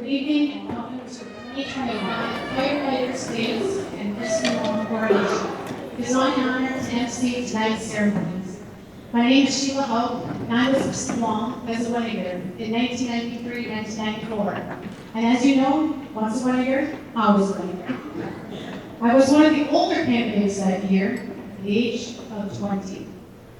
Good evening and welcome to the 2025 Firefighter Days and Christmas Coronation. It is my honor to emcee tonight's ceremonies. My name is Sheila Hope, and I was Mr. Long as a Winnegar in 1993 and 1994. And as you know, once a Winnegar, always a Winnegar. I was one of the older candidates that year, at the age of 20.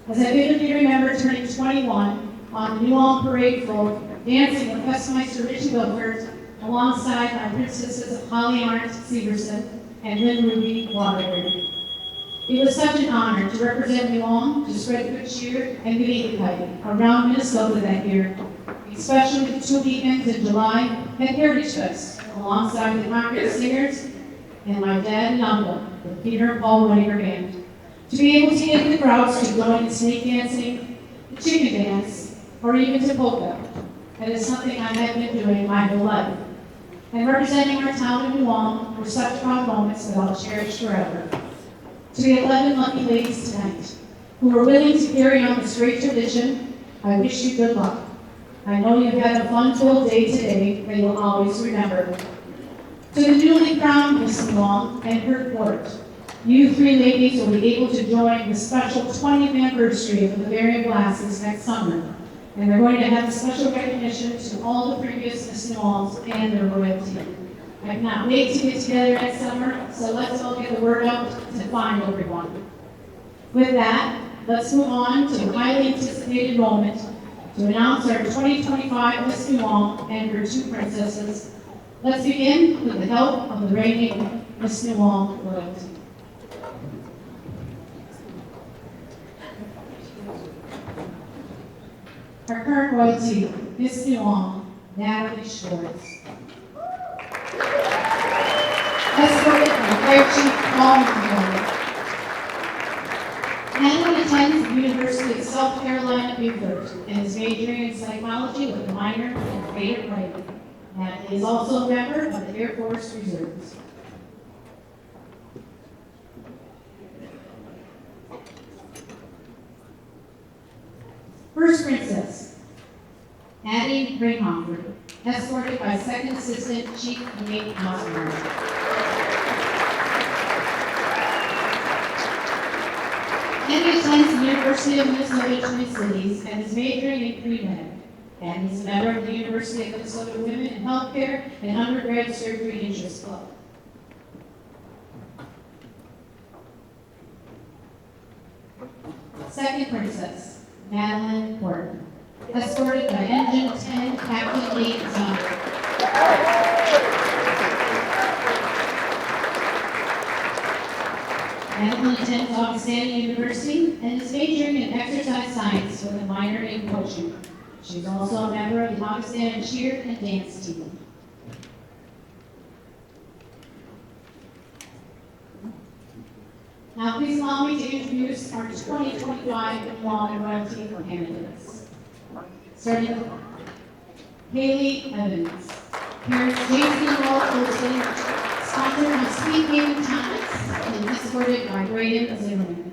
As I vividly remember turning 21 on the New Ulm Parade float, dancing with Westmeister Richie Wilford alongside my princesses Holly Arndt Severson and Lynn Ruby Waterbury. It was such an honor to represent New Ulm, to spread good cheer and good eagle around Minnesota that year, especially the 2 weekends in July at Heritage Fest, alongside the Concord Singers and my dad and uncle, the Peter and Paul Winnegar Band. To be able to get the crowds to join in snake dancing, the chicken dance, or even to polka. That is something I have been doing my whole life. And representing our town of New Ulm were such proud moments that I'll cherish forever. To the 11 lucky ladies tonight, who are willing to carry on this great tradition, I wish you good luck. I know you've had a fun-filled day today that you'll always remember. To the newly crowned Miss New Ulm and her court, you 3 ladies will be able to join the special 20th anniversary of the Bavarian Glasses next summer. And they're going to have a special recognition to all the previous Miss New Ulms and their royalty. I cannot wait to get together next summer, so let's all get the word out to find everyone. With that, let's move on to the highly anticipated moment to announce our 2025 Miss New Ulm and her 2 princesses. Let's begin with the help of the reigning Miss New Ulm royalty. Our current royalty, Miss New Ulm, Natalie Schwartz. Escorted by Fire Chief Paul McCoy. Natalie attends the University of South Carolina Beaufort and is majoring in psychology with a minor in creative writing. Natalie is also a member of the Air Force Reserves. First Princess, Addie Ringhofer, escorted by Second Assistant Chief Nate Osborne. Addie attends the University of Minnesota Twin Cities and is majoring in pre-med. Addie is a member of the University of Minnesota Women in Healthcare and Undergrad Surgery Interest Club. Second Princess, Madeline Porter, escorted by Engine 10 Captain Nate Zonder. Madeline attends Augustana University and is majoring in exercise science with a minor in coaching. She's also a member of the Augustana cheer and dance team. Now, please allow me to introduce our 2025 Law Royalty candidates. Starting with Haley Evans. Parents Jason Wall Olson, sponsored by Sweet Haven Thomas, and escorted by Braden Zimmerman.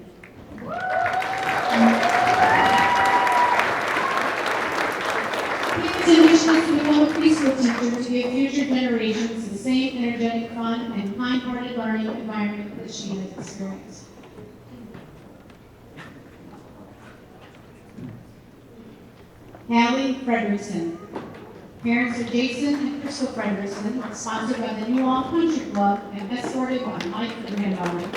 Haley's ambition is to become a preschool teacher to give future generations the same energetic, fun, and kind-hearted learning environment that she has experienced. Hallie Frederickson. Parents are Jason and Crystal Frederickson, sponsored by the New Ulm Country Club and escorted by Mike Randolph.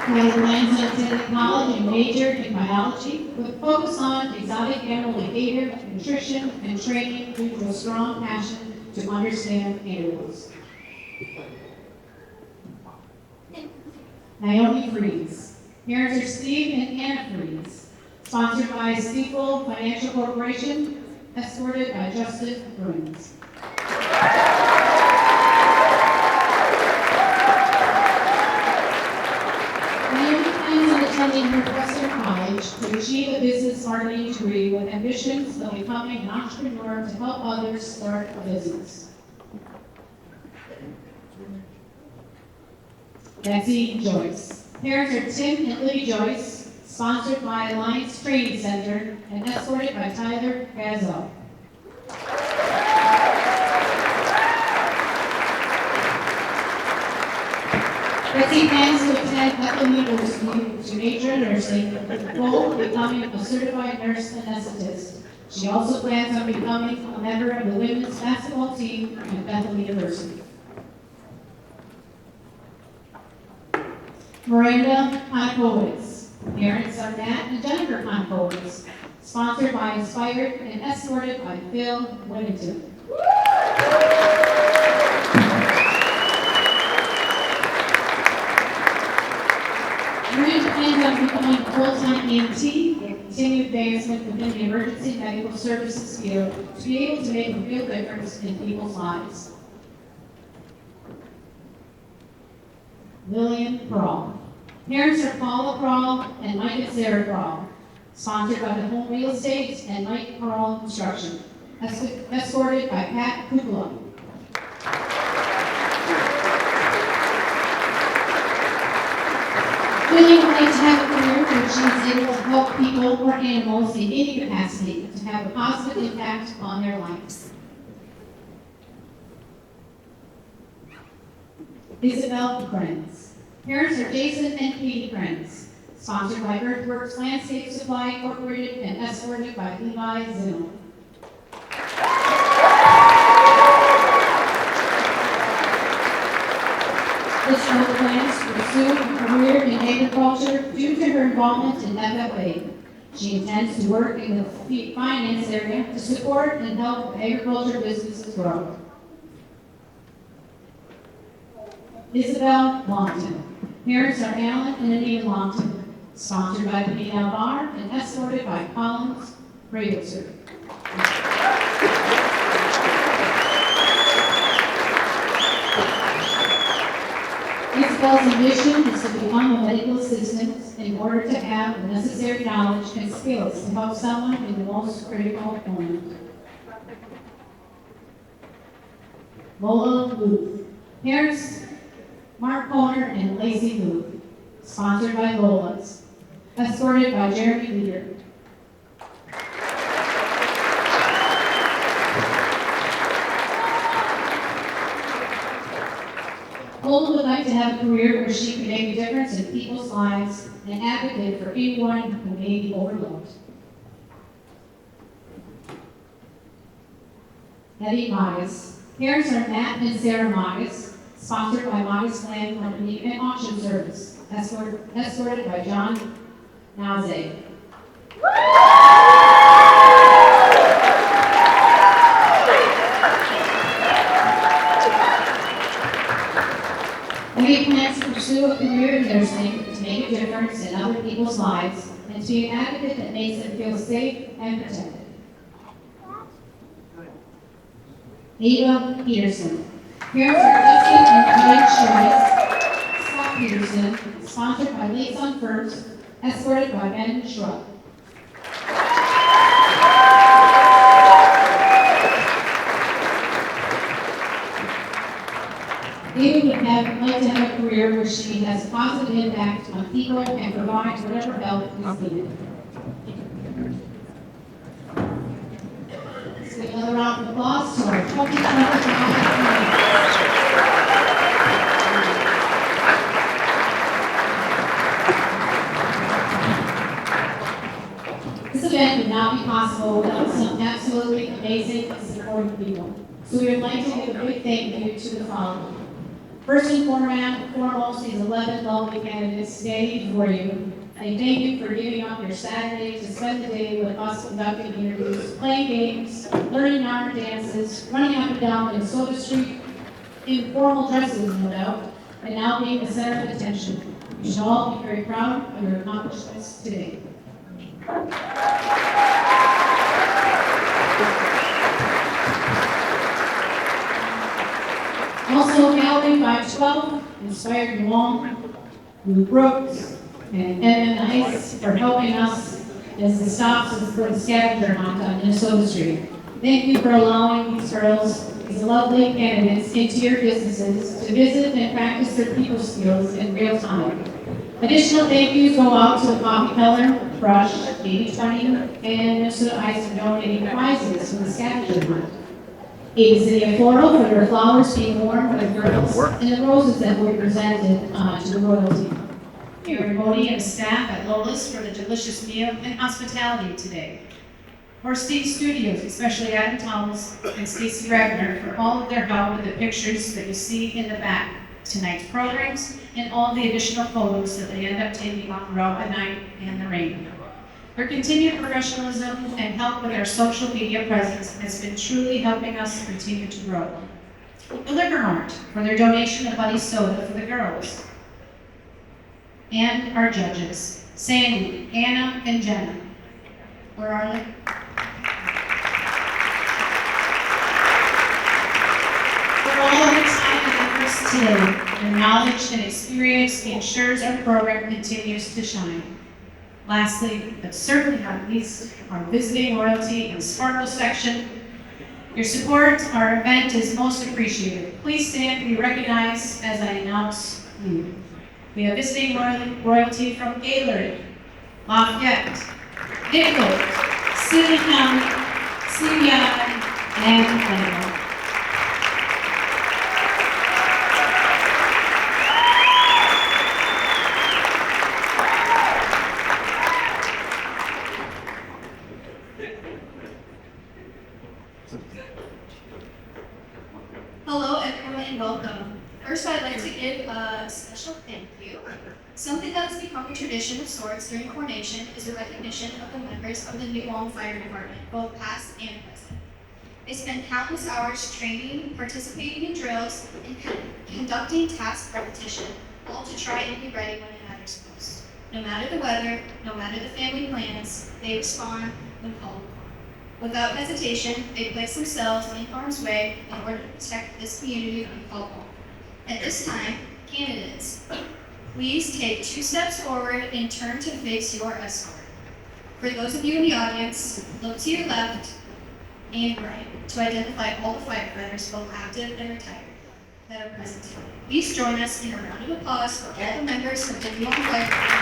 Hallie plans on attending college and majored in biology with a focus on exotic animal behavior, nutrition, and training due to a strong passion to understand animals. Naomi Freeze. Parents are Steve and Anna Freeze, sponsored by Steeple Financial Corporation, escorted by Justin Bruins. Naomi plans on attending Northwestern College to achieve a business marketing degree with ambitions of becoming an entrepreneur to help others start a business. Betsy Joyce. Parents are Tim and Libby Joyce, sponsored by Alliance Training Center and escorted by Tyler Gazel. Betsy plans to attend Bethel University to major in nursing with the goal of becoming a certified nurse anesthetist. She also plans on becoming a member of the women's basketball team at Bethel University. Miranda Konakowicz. Parents are Matt and Jennifer Konakowicz. Sponsored by Inspired and escorted by Phil Whittington. Miranda plans on becoming a full-time EMT with continued advancement within the emergency medical services field to be able to make a real difference in people's lives. Lillian Prawl. Parents are Paula Prawl and Mike and Sarah Prawl. Sponsored by the Home Real Estate and Mike Prawl Construction. Escorted by Pat Kukla. Lillian would like to have a career where she is able to help people or animals in any capacity to have a positive impact on their lives. Isabel Krenz. Parents are Jason and Katie Krenz. Sponsored by Earthworks Landscape Supply Incorporated and escorted by Levi Zimmel. This girl plans to pursue a career in agriculture due to her involvement in FFA. She intends to work in the finance area to support and help agriculture businesses grow. Isabel Longton. Parents are Alan and Anita Longton. Sponsored by the Pinal Bar and escorted by Collins Radioser. Isabel's ambition is to become a medical assistant in order to have the necessary knowledge and skills to help someone in the most critical moment. Lola Booth. Parents Mark Kohner and Lacey Booth. Sponsored by Lola's. Escorted by Jeremy Leader. Lola would like to have a career where she can make a difference in people's lives and advocate for anyone who may be overlooked. Eddie Magas. Parents are Matt and Sarah Magas, sponsored by Magas Land Company and Auction Service, escorted by John Naze. Eddie plans to pursue a career in nursing to make a difference in other people's lives and to be an advocate that makes them feel safe and protected. Ava Peterson. Parents are Dustin and Glenn Schreiss. Scott Peterson, sponsored by Liaison First, escorted by Ben Schrupp. Ava would like to have a career where she has a positive impact on people and provides whatever help is needed. Let's give another round of applause to our 2020 This event would not be possible without some absolutely amazing and supportive people. So we would like to give a big thank you to the following. First and foremost, these 11 lovely candidates today before you. I thank you for giving up your Saturday to spend the day with us conducting interviews, playing games, learning our dances, running up and down in Soda Street, in formal dresses, no doubt, and now being the center of attention. You should all be very proud of your accomplishments today. Also, Gallery 512, Inspired Long, Lou Brooks, and Evan Ice for helping us as the stops for the scavenger hunt on Minnesota Street. Thank you for allowing these girls, these lovely candidates, into your businesses to visit and practice their people skills in real time. Additional thank yous go out to the Coffee Color, Brush, 8020, and Minnesota Ice for donating prizes from the scavenger hunt. A City of Floral for their flowers being worn by the girls and the roses that were presented to the royalty. Everybody and staff at Lola's for the delicious meal and hospitality today. For Steve Studios, especially Adam Thomas and Stacey Ragnar for all of their help with the pictures that you see in the back, tonight's programs, and all the additional photos that they end up taking throughout the night and the rain. Their continued professionalism and help with our social media presence has been truly helping us continue to grow. The Liquor Mart for their donation of Buddy Soda for the girls. And our judges, Sandy, Anna, and Jenna. Where are they? For all of their time and efforts today, their knowledge and experience ensures our program continues to shine. Lastly, but certainly not least, our visiting royalty and sparkle section. Your support, our event is most appreciated. Please stand and be recognized as I announce you. We have visiting royalty from Gaylord, Lafayette, Nickel, City County, CBI, and Plano. Hello everyone and welcome. First I'd like to give a special thank you. Something that has become a tradition of sorts during coronation is the recognition of the members of the New Ulm Fire Department, both past and present. They spend countless hours training, participating in drills, and conducting task repetition, all to try and be ready when it matters most. No matter the weather, no matter the family plans, they respond when called upon. Without hesitation, they place themselves in harm's way in order to protect this community and call home. At this time, candidates, please take 2 steps forward and turn to face your escort. For those of you in the audience, look to your left and right to identify all the firefighters, both active and retired, that are present today. Please join us in a round of applause for all the members of the New Ulm Fire Department.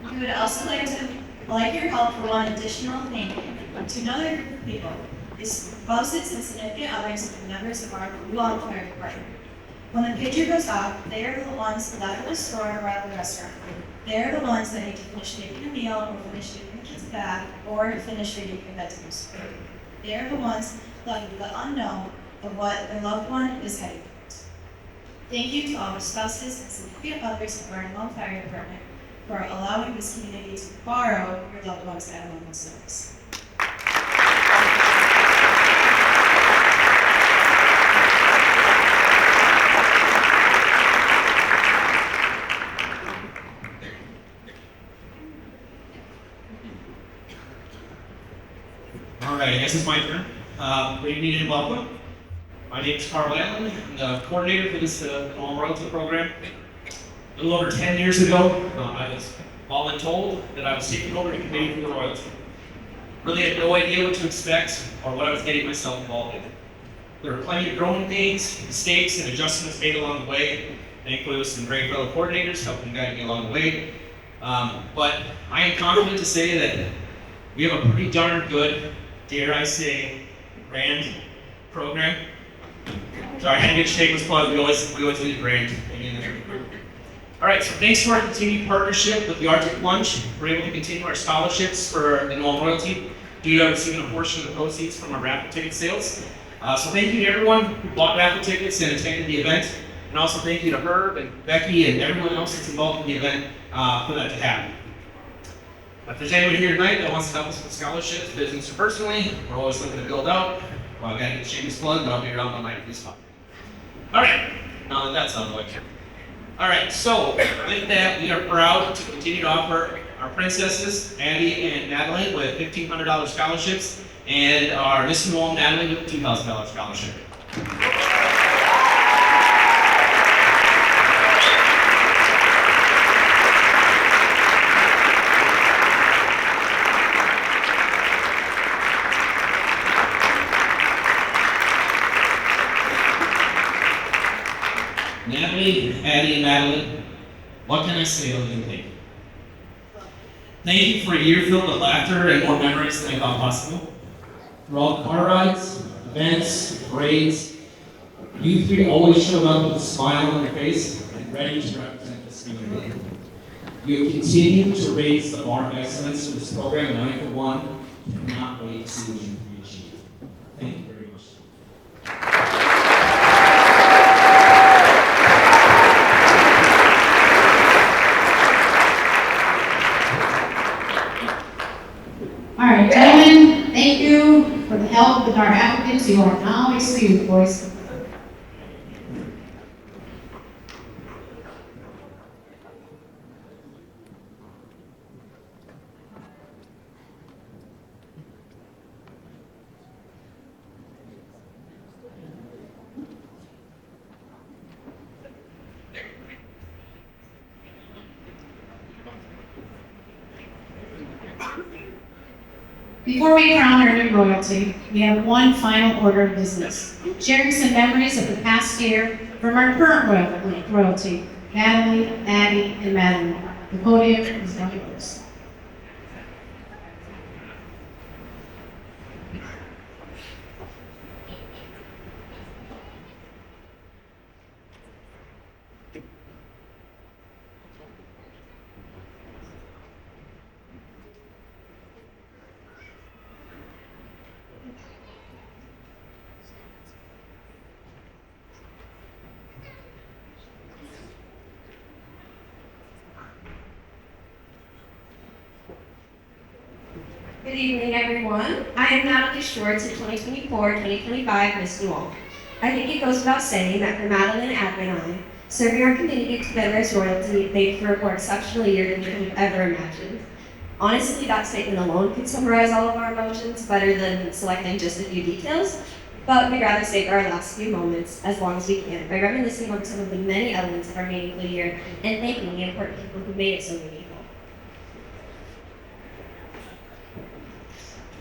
We would also like your help for one additional thing to another group of people, is spouses and significant others and members of our New Ulm Fire Department. When the pager goes off, they are the ones left at the store or at the restaurant. They are the ones that need to finish making a meal or finish getting their kids back or finish reading their bedtime story. They are the ones left with the unknown of what their loved one is heading towards. Thank you to all the spouses and significant others of our New Ulm Fire Department for allowing this community to borrow your loved ones at a moment's notice. All right, I guess it's my turn. Good evening and welcome. My name is Carl Allen. I'm the coordinator for this Ulm Royalty program. A little over 10 years ago, I was voluntold that I was taking over the committee for the royalty. Really had no idea what to expect or what I was getting myself involved in. There were plenty of growing pains, mistakes, and adjustments made along the way. Thankfully, with some great fellow coordinators helping guide me along the way. But I am confident to say that we have a pretty darn good, dare I say, brand program. Sorry, I didn't get shameless plug. We always leave the brand. All right, so thanks to our continued partnership with the Arctic Lunch, we're able to continue our scholarships for the Ulm Royalty due to receiving a portion of the proceeds from our raffle ticket sales. So thank you to everyone who bought raffle tickets and attended the event. And also thank you to Herb and Becky and everyone else that's involved in the event for that to happen. If there's anyone here tonight that wants to help us with scholarships, business or personally, we're always looking to build out. Well, I gotta get shameless plug, but I'll be around on my free spot. All right, now that that's out of the way. All right, so with that, we are proud to continue to offer our princesses, Abby and Natalie, with $1,500 scholarships, and our Miss New Ulm Natalie with $2,000 scholarship. Natalie, Addie, and Madeline, what can I say other than thank you? Thank you for a year filled with laughter and more memories than I thought possible. Through all the car rides, events, parades, you three always showed up with a smile on your face and ready to represent this community. You have continued to raise the bar of excellence for this program, and I, for one, cannot wait to see what you can achieve. Thank you very much. All right, gentlemen, thank you for the help with our applicants. You are now excused, boys. Before we crown our new royalty, we have one final order of business. Sharing some memories of the past year from our current royalty, Natalie, Addie, and Madeline. The podium is now yours. Good evening, everyone. I am Natalie Schwartz, the 2024-2025 Miss New Ulm. I think it goes without saying that for Madeline, Admin, and I, serving our community together as royalty made for a more exceptional year than we could have ever imagined. Honestly, that statement alone could summarize all of our emotions better than selecting just a few details, but we'd rather save our last few moments as long as we can by reminiscing on some of the many elements of our meaningful year and thanking the important people who made it so meaningful.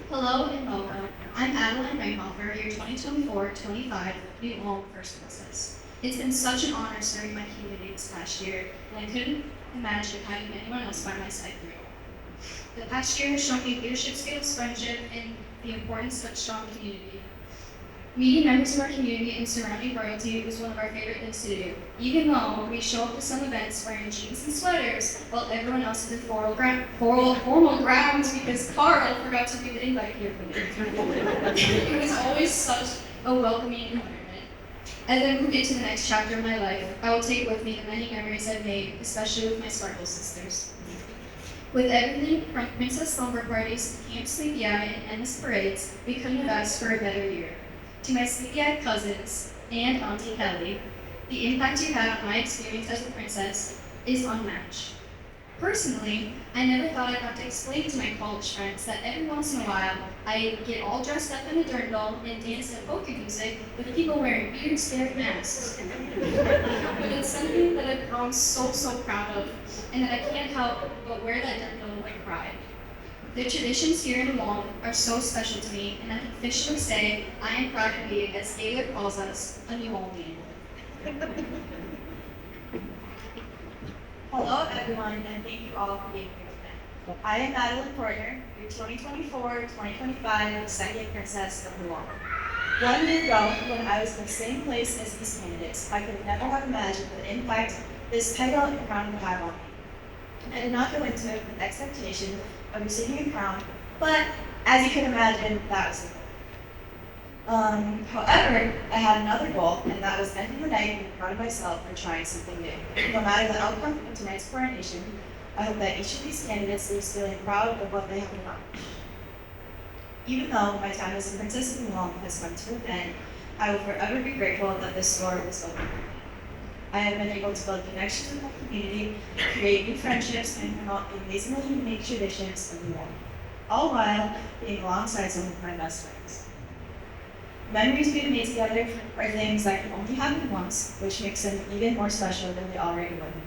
Hello and welcome. I'm Adeline Ringhofer, your 2024-25 New Ulm First Princess. It's been such an honor serving my community this past year, and I couldn't imagine having anyone else by my side through. The past year has shown me leadership skills, friendship, and the importance of a strong community. Meeting members of our community and surrounding royalty was one of our favorite things to do, even though we show up to some events wearing jeans and sweaters while everyone else is in formal grounds because Carl forgot to do the invite here for me. It was always such a welcoming environment. As I move into the next chapter of my life, I will take with me the many memories I've made, especially with my Sparkle sisters. With everything from princess slumber parties to Camp Sleepy Eye and endless parades, we couldn't have asked for a better year. To my sleepy-eyed cousins and Auntie Kelly, the impact you had on my experience as a princess is unmatched. Personally, I never thought I'd have to explain to my college friends that every once in a while I get all dressed up in a dirndl and dance to polka music with people wearing weird, scary masks. But it's something that I've grown so proud of, and that I can't help but wear that dirndl with pride. The traditions here in Ulm are so special to me, and I can officially say I am proud to be, as David calls us, a New Ulmian. Hello, everyone, and thank you all for being here today. I am Madeline Porter, your 2024-2025 Second Princess of New Ulm. 1 year ago, when I was in the same place as these candidates, I could never have imagined the impact this title and crown would have on me. I did not go into it with expectation of receiving a crown, but as you can imagine, that was the goal. However, I had another goal, and that was ending the night being proud of myself for trying something new. No matter the outcome of tonight's coronation, I hope that each of these candidates leaves feeling proud of what they have accomplished. Even though my time as a princess of New Ulm has come to an end, I will forever be grateful that this door was open. I have been able to build connections with my community, create new friendships, and promote the amazingly unique traditions of New Ulm, all while being alongside some of my best friends. Memories we've made together are things that can only happen once, which makes them even more special than they already would have been.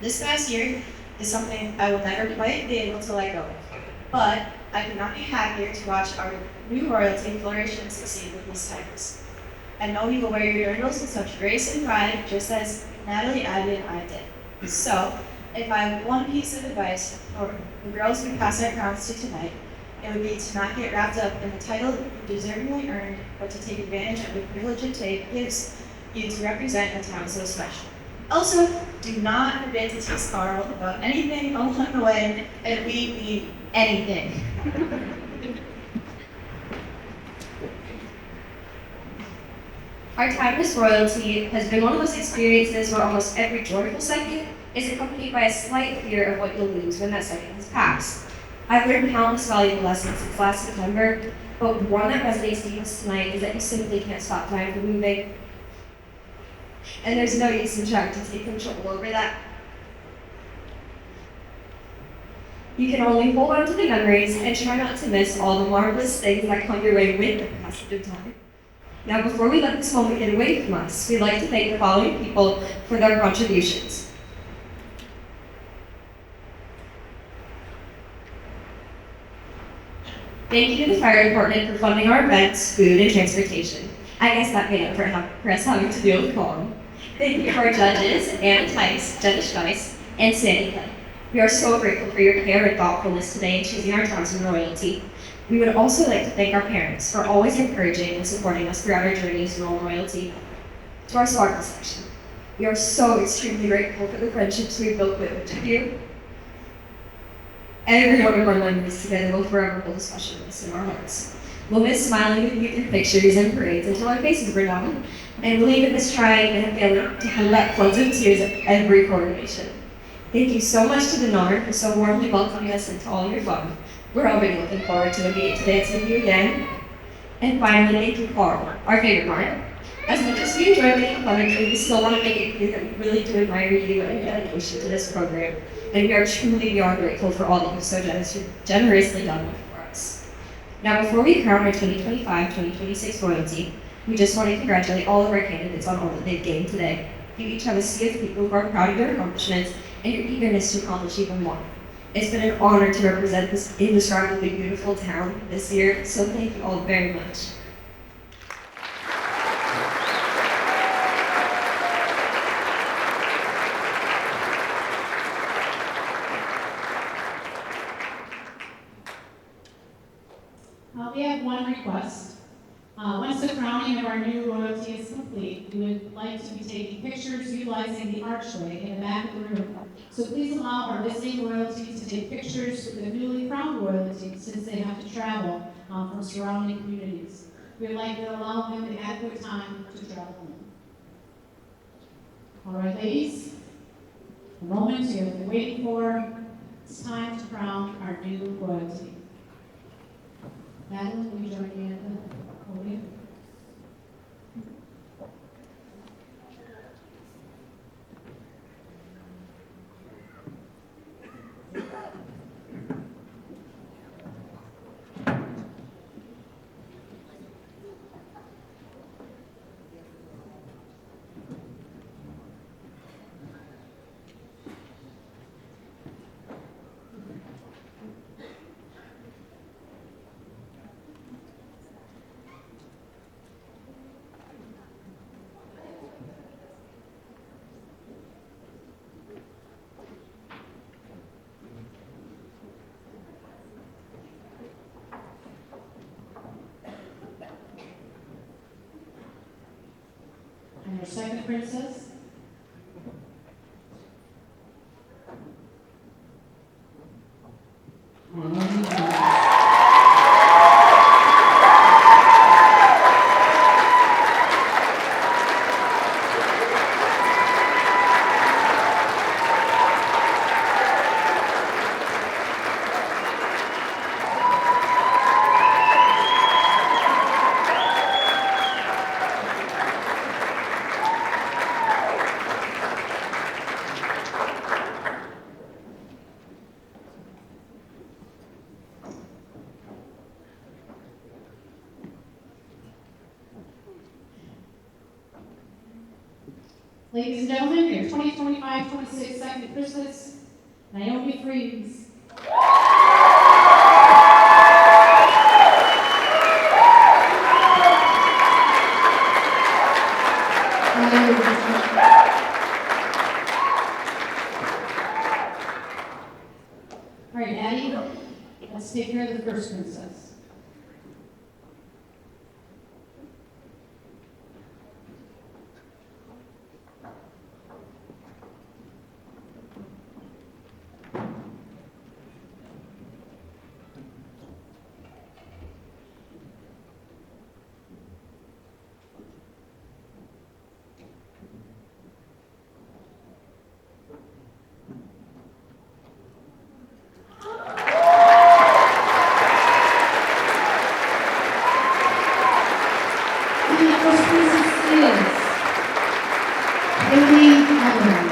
This past year is something I will never quite be able to let go of, but I could not be happier to watch our new royalty flourish and succeed with these titles. I know you will wear your girdles with such grace and pride, just as Natalie, Abby, and I did. So, if I have one piece of advice for the girls we pass our crowns to tonight, it would be to not get wrapped up in the title you deservingly earned, but to take advantage of the privilege it gives you to represent a town so special. Also, do not forget to tease Carl about anything along the way, and we mean anything. Our time as royalty has been one of those experiences where almost every joyful second is accompanied by a slight fear of what you'll lose when that second has passed. I've learned countless valuable lessons since last September, but one that resonates deepest tonight is that you simply can't stop time from moving. And there's no use in trying to take control over that. You can only hold on to the memories and try not to miss all the marvelous things that come your way with the passage of time. Now, before we let this moment get away from us, we'd like to thank the following people for their contributions. Thank you to the fire department for funding our events, food, and transportation. I guess that made up for us having to deal with quorum. Thank you to our judges, Anna Tice, Jenna Schweiss, and Sandy Clay. We are so grateful for your care and thoughtfulness today in choosing our townsman royalty. We would also like to thank our parents for always encouraging and supporting us throughout our journeys to royalty. To our soccer section, we are so extremely grateful for the friendships we've built with you. Every one of our memories together will forever hold a special place in our hearts. We'll miss smiling with you through pictures and parades until our faces burn out, and we'll even miss trying and failing to collect floods of tears at every coronation. Thank you so much to the NAR for so warmly welcoming us into all your fun. We're already looking forward to a meeting to dance with you again. And finally, thank you, Carl, our favorite Mark. As much as we enjoy making fun of you, we still want to make it clear that we really do admire you and your dedication to this program. And we are truly beyond grateful for all that you've so generously done for us. Now, before we crown our 2025-2026 royalty, we just want to congratulate all of our candidates on all that they've gained today. You each have a sea of people who are proud of your accomplishments and your eagerness to accomplish even more. It's been an honor to represent this indescribably beautiful town this year, so thank you all very much. We have one request. Once the crowning of our new royalty is complete, we would like to be taking pictures utilizing the archway in the back of the room. So please allow our visiting royalty to take pictures with the newly crowned royalty since they have to travel from surrounding communities. We would like to allow them the adequate time to travel home. All right, ladies, the moment you have been waiting for, it's time to crown our new royalty. Madeline, will you join me at the podium? And our second princess. Ladies and gentlemen, your 2025-26 second Christmas, Naomi Freeze. the first princess. The first princess is Haley Evans.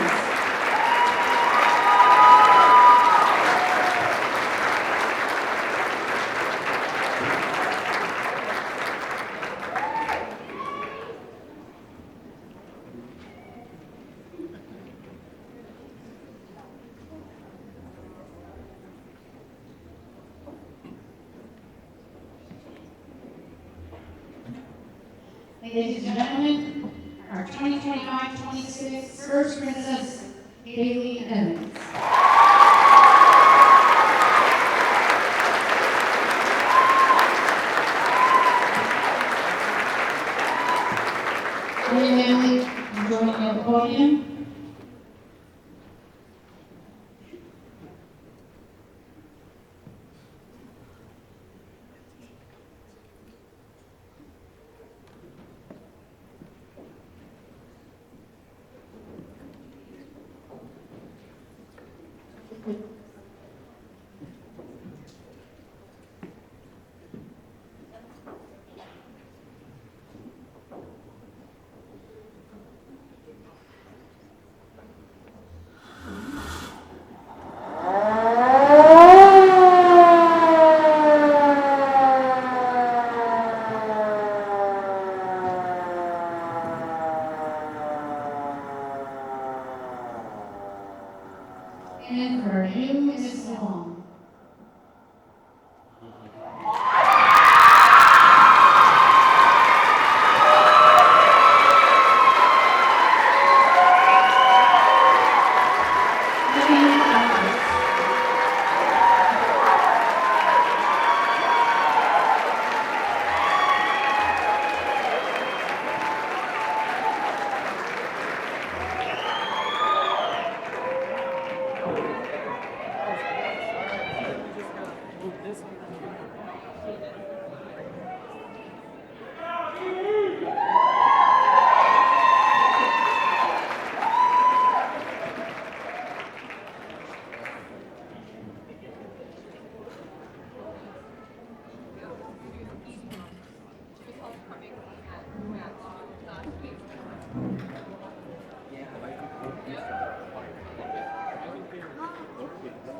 Ladies and gentlemen, our 2025-26 First Princess, Haley Evans. Haley, join me at the podium. And her name is Long.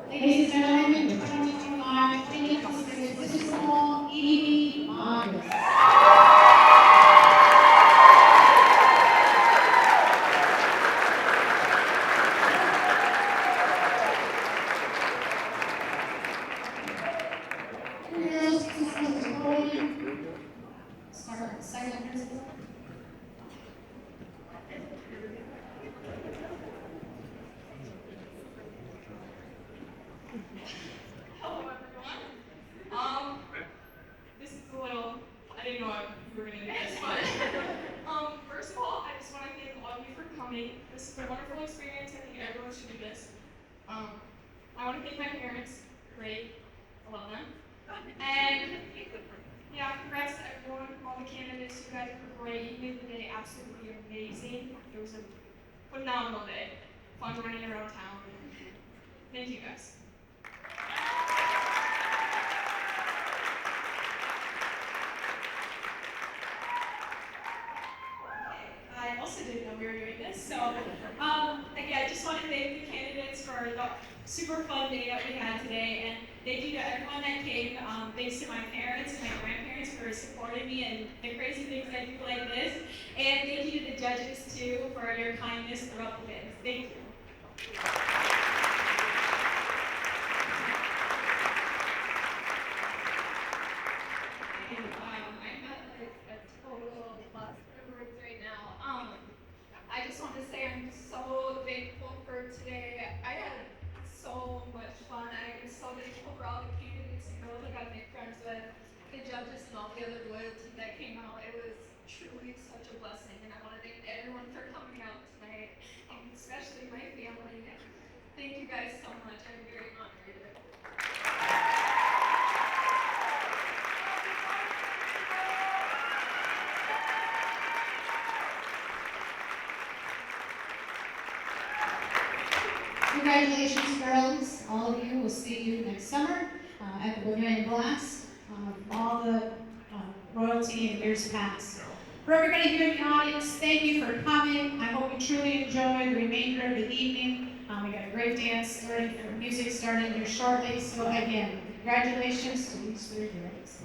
Ladies and gentlemen, the 2025-2026 District Hall Edie August. Girls, please come to the podium. Start second principal. Hello everyone. This is a little, I didn't know you were gonna do this, but first of all, I just want to thank all of you for coming. This is a wonderful experience. I think everyone should do this. I want to thank my parents. Great, I love them. And yeah, congrats to everyone, all the candidates. You guys were great. You made the day absolutely amazing. It was a phenomenal day. Fun running around town. Thank you guys. I also didn't know we were doing this, so again, I just want to thank the candidates for the super fun day that we had today, and thank you to everyone that came. Thanks to my parents and my grandparents for supporting me and the crazy things I do like this, and thank you to the judges too for your kindness throughout the day. Thank you. I'm at like a total loss for words right now. I just want to say I'm so thankful for today. I had so much fun. I am so thankful for all the candidates and girls that got to make blessing, and I want to thank everyone for coming out tonight, and especially my family. Thank you guys so much. I'm very honored. Congratulations, girls. All of you. We'll see you next summer at the Bavarian Blast. All the royalty in years past. For everybody here in the audience, thank you for coming. I hope you truly enjoy the remainder of the evening. We got a great dance starting, music starting here shortly. So again, congratulations to these three girls.